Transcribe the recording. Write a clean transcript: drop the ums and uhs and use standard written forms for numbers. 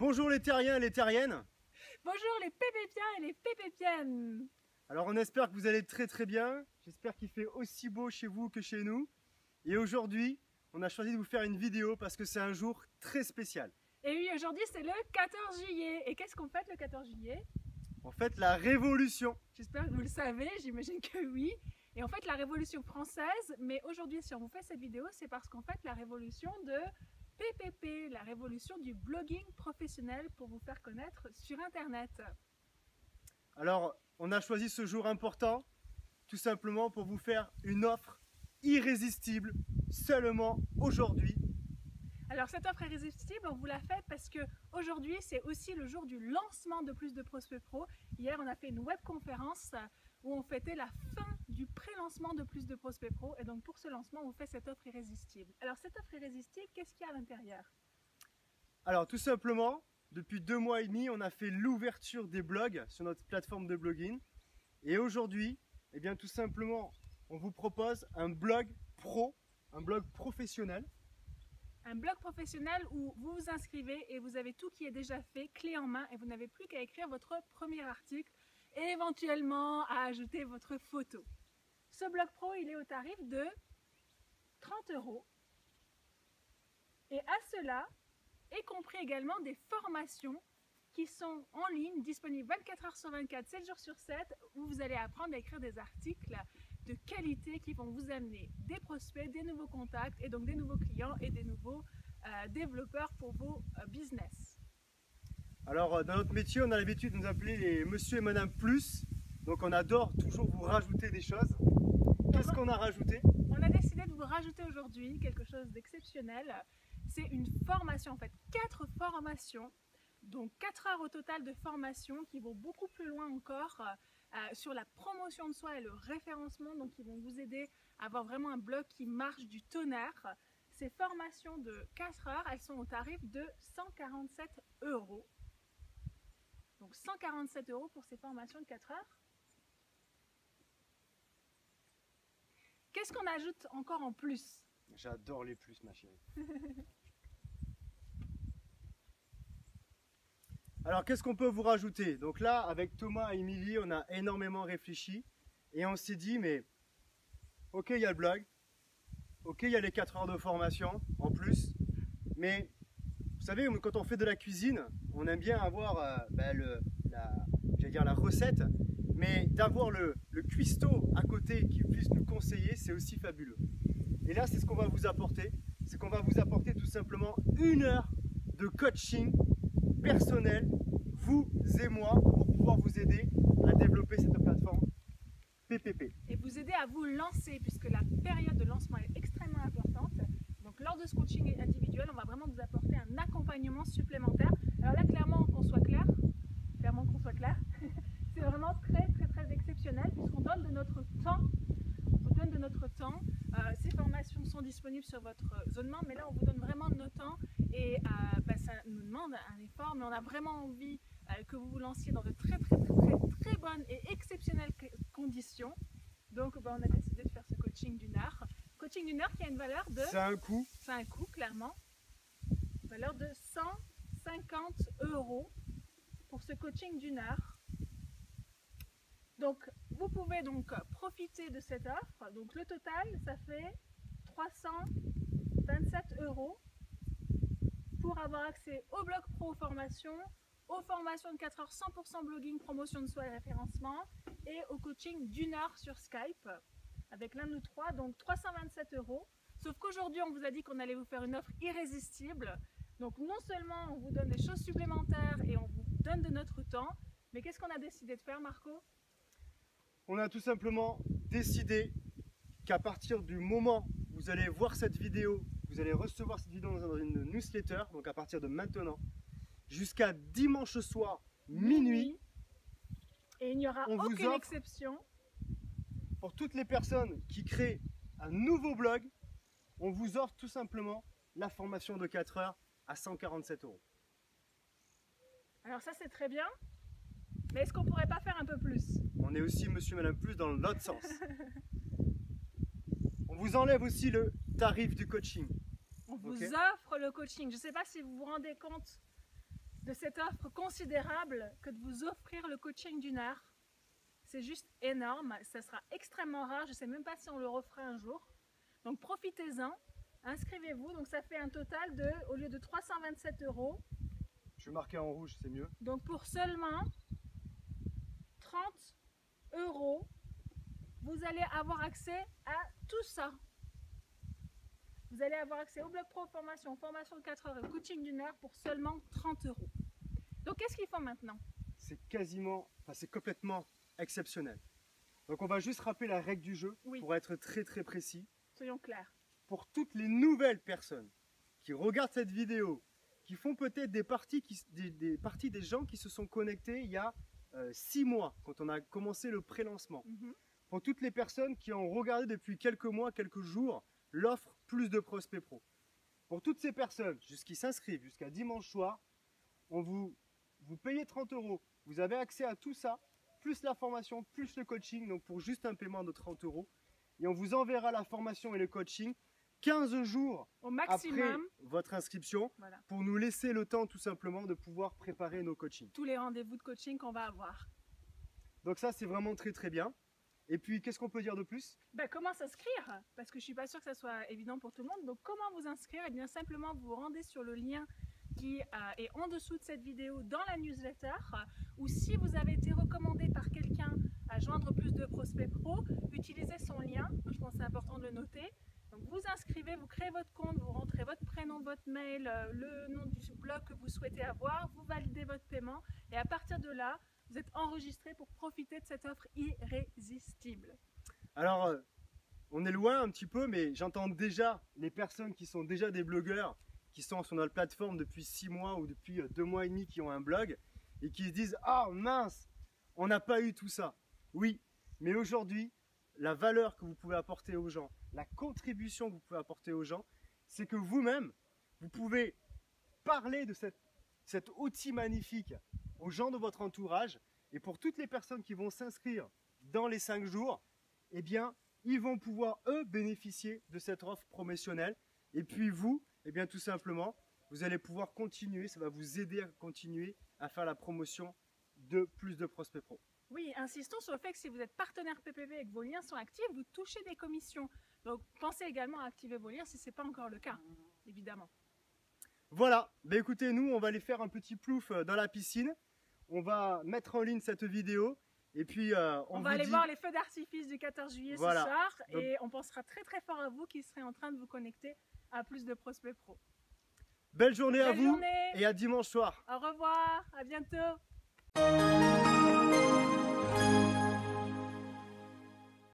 Bonjour les terriens et les terriennes. Bonjour les pépépiens et les pépépiennes. Alors on espère que vous allez très bien. J'espère qu'il fait aussi beau chez vous que chez nous. Et aujourd'hui, on a choisi de vous faire une vidéo parce que c'est un jour très spécial. Et oui, aujourd'hui c'est le 14 juillet. Et qu'est-ce qu'on fête le 14 juillet? On fête la Révolution. J'espère que vous le savez, j'imagine que oui. Et en fait la Révolution française, mais aujourd'hui si on vous fait cette vidéo, c'est parce qu'en fait la Révolution de PPP, la révolution du blogging professionnel pour vous faire connaître sur Internet. Alors, on a choisi ce jour important, tout simplement pour vous faire une offre irrésistible, seulement aujourd'hui. Alors cette offre irrésistible, on vous l'a faite parce que aujourd'hui c'est aussi le jour du lancement de Plus de Prospects Pro. Hier on a fait une webconférence où on fêtait la fin du pré-lancement de Plus de Prospects Pro et donc pour ce lancement on vous fait cette offre irrésistible. Alors cette offre irrésistible, qu'est-ce qu'il y a à l'intérieur? Alors tout simplement, depuis 2 mois et demi, on a fait l'ouverture des blogs sur notre plateforme de blogging. Et aujourd'hui, eh bien tout simplement, on vous propose un blog pro, un blog professionnel. Un blog professionnel où vous vous inscrivez et vous avez tout qui est déjà fait, clé en main, et vous n'avez plus qu'à écrire votre premier article et éventuellement à ajouter votre photo. Ce blog pro, il est au tarif de 30 €. Et à cela est compris également des formations qui sont en ligne, disponibles 24 h sur 24, 7 jours sur 7, où vous allez apprendre à écrire des articles de qualité qui vont vous amener des prospects, des nouveaux contacts et donc des nouveaux clients et des nouveaux développeurs pour vos business. Alors dans notre métier, on a l'habitude de nous appeler les monsieur et madame plus, donc on adore toujours vous rajouter des choses. Qu'est-ce qu'on a rajouté? On a décidé de vous rajouter aujourd'hui quelque chose d'exceptionnel. C'est une formation, en fait 4 formations, donc 4 heures au total de formation qui vont beaucoup plus loin encore sur la promotion de soi et le référencement, donc qui vont vous aider à avoir vraiment un blog qui marche du tonnerre. Ces formations de 4 heures, elles sont au tarif de 147 €. Donc 147 € pour ces formations de 4 heures. Qu'est-ce qu'on ajoute encore en plus? J'adore les plus, ma chérie. Alors, qu'est-ce qu'on peut vous rajouter? Donc là, avec Thomas et Émilie, on a énormément réfléchi et on s'est dit, mais ok, il y a le blog, ok, il y a les 4 heures de formation en plus, mais vous savez, quand on fait de la cuisine, on aime bien avoir la recette, mais d'avoir le cuistot à côté qui puisse nous conseiller, c'est aussi fabuleux. Et là, c'est ce qu'on va vous apporter, c'est qu'on va vous apporter tout simplement 1 heure de coaching personnel, vous et moi, pour pouvoir vous aider à développer cette plateforme PPP. Et vous aider à vous lancer, puisque la période de lancement est extrêmement importante. Donc lors de ce coaching individuel, on va vraiment vous apporter un accompagnement supplémentaire. Alors là, clairement qu'on soit clair, c'est vraiment très exceptionnel, puisqu'on donne de notre temps. Ces formations sont disponibles sur votre zone membre, mais là on vous donne vraiment de notre temps et ça nous demande un effort, mais on a vraiment envie que vous vous lanciez dans de très bonnes et exceptionnelles conditions. Donc on a décidé de faire ce coaching d'1 heure. Coaching d'1 heure qui a une valeur de... C'est un coût. C'est un coût, clairement. Valeur de 150 € pour ce coaching d'1 heure. Donc vous pouvez donc profiter de cette offre. Donc le total, ça fait 327 € pour avoir accès au blog pro formation, aux formations de 4 heures 100% blogging, promotion de soi et référencement, et au coaching d'1 heure sur Skype avec l'un de nous trois, donc 327 €. Sauf qu'aujourd'hui on vous a dit qu'on allait vous faire une offre irrésistible. Donc non seulement on vous donne des choses supplémentaires et on vous donne de notre temps, mais qu'est-ce qu'on a décidé de faire, Marco? On a tout simplement décidé qu'à partir du moment où vous allez voir cette vidéo, vous allez recevoir cette vidéo dans une newsletter, donc à partir de maintenant, jusqu'à dimanche soir, minuit, et il n'y aura aucune exception. Pour toutes les personnes qui créent un nouveau blog, on vous offre tout simplement la formation de 4 heures à 147 €. Alors ça c'est très bien, mais est-ce qu'on pourrait pas faire un peu plus? On est aussi monsieur madame plus dans l'autre sens. On vous enlève aussi le tarif du coaching. On vous offre le coaching. Je ne sais pas si vous vous rendez compte de cette offre considérable que de vous offrir le coaching d'une heure. C'est juste énorme, ça sera extrêmement rare, je ne sais même pas si on le refera un jour. Donc profitez-en, inscrivez-vous, donc ça fait un total de, au lieu de 327 €. Je vais marquer en rouge, c'est mieux. Donc pour seulement 30 €, vous allez avoir accès à tout ça. Vous allez avoir accès au blog pro, formation de 4 heures et coaching d'une heure pour seulement 30 €. Donc qu'est-ce qu'il faut maintenant? C'est quasiment, enfin c'est complètement exceptionnel. Donc on va juste rappeler la règle du jeu pour être très précis. Soyons clairs. Pour toutes les nouvelles personnes qui regardent cette vidéo, qui font peut-être des parties des gens qui se sont connectés il y a 6 mois, quand on a commencé le pré-lancement. Pour toutes les personnes qui ont regardé depuis quelques mois, quelques jours, l'offre plus de prospects pro. Pour toutes ces personnes qui s'inscrivent jusqu'à dimanche soir, vous payez 30 €. Vous avez accès à tout ça, plus la formation, plus le coaching, donc pour juste un paiement de 30 €. Et on vous enverra la formation et le coaching 15 jours au maximum après votre inscription, pour nous laisser le temps tout simplement de pouvoir préparer nos coachings. Tous les rendez-vous de coaching qu'on va avoir. Donc ça, c'est vraiment très bien. Et puis, qu'est-ce qu'on peut dire de plus? Comment s'inscrire? Parce que je ne suis pas sûre que ça soit évident pour tout le monde. Donc comment vous inscrire? Eh bien simplement, vous vous rendez sur le lien qui est en dessous de cette vidéo dans la newsletter, ou si vous avez été recommandé par quelqu'un à joindre plus de prospects pro, utilisez son lien. Je pense que c'est important de le noter. Donc vous inscrivez, vous créez votre compte, vous rentrez votre prénom, votre mail, le nom du blog que vous souhaitez avoir, vous validez votre paiement et à partir de là, vous êtes enregistré pour profiter de cette offre irrésistible. Alors, on est loin un petit peu, mais j'entends déjà les personnes qui sont déjà des blogueurs, qui sont sur notre plateforme depuis 6 mois ou depuis 2 mois et demi, qui ont un blog et qui se disent « Ah mince, on n'a pas eu tout ça ». Oui, mais aujourd'hui, la valeur que vous pouvez apporter aux gens, la contribution que vous pouvez apporter aux gens, c'est que vous-même, vous pouvez parler de cet outil magnifique aux gens de votre entourage. Et pour toutes les personnes qui vont s'inscrire dans les 5 jours, eh bien, ils vont pouvoir, eux, bénéficier de cette offre promotionnelle. Et puis vous, eh bien, tout simplement, vous allez pouvoir continuer, ça va vous aider à continuer à faire la promotion de plus de prospects pro. Oui, insistons sur le fait que si vous êtes partenaire PPV et que vos liens sont actifs, vous touchez des commissions. Donc pensez également à activer vos liens si ce n'est pas encore le cas, évidemment. Voilà, ben écoutez, nous on va aller faire un petit plouf dans la piscine. On va mettre en ligne cette vidéo et puis on va aller voir les feux d'artifice du 14 juillet ce soir. Donc, et on pensera très fort à vous qui serez en train de vous connecter à plus de prospects pro. Belle journée à vous et à dimanche soir. Au revoir, à bientôt.